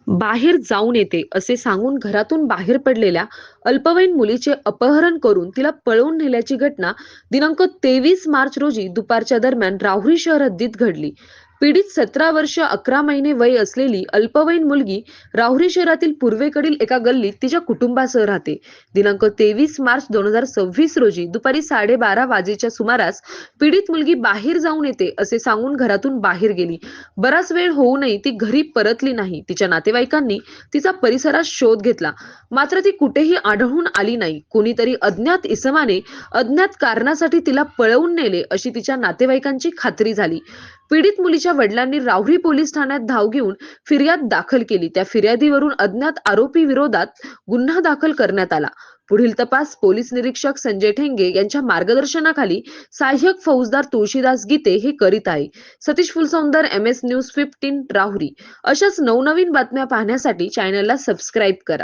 बाहेर जाऊन येते असे सांगून घरातून बाहेर पडलेल्या अल्पवयीन मुलीचे अपहरण करून तिला पळवून नेल्याची घटना दिनांक 23 मार्च रोजी दुपारच्या दरम्यान राहुरी शहर हद्दीत घडली. पीडित 17 वर्ष 11 महिने वय असलेली अल्पवयीन मुलगी राहुरी शहरातील पूर्वेकडील एका गल्लीत तिच्या कुटुंबासह राहते. दिनांक 23 मार्च 2026 रोजी दुपारी 12:30 वाजेच्या सुमारास पीडित मुलगी बाहेर जाऊन येते असे सांगून घरातून बाहेर गेली. बराच वेळ होऊनही ती घरी परतली नाही. तिच्या नातेवाईकांनी तिचा परिसरात शोध घेतला, मात्र ती कुठेही आढळून आली नाही. कोणीतरी अज्ञात इसमाने अज्ञात कारणासाठी तिला पळवून नेले अशी तिच्या नातेवाईकांची खात्री झाली. पीडित मुलीच्या वडिलांनी राहुरी पोलीस ठाण्यात धाव घेऊन फिर्याद दाखल केली. त्या फिर्यादीवरून अज्ञात आरोपी विरोधात गुन्हा दाखल करण्यात आला. पुढील तपास पोलीस निरीक्षक संजय ठेंगे यांच्या मार्गदर्शनाखाली सहाय्यक फौजदार तुळशीदास गीते हे करीत आहे. Satish Phulsoundar, MS news 15 Rahuri. अशाच नवनवीन बातम्या पाहण्यासाठी चॅनलला सबस्क्राईब करा.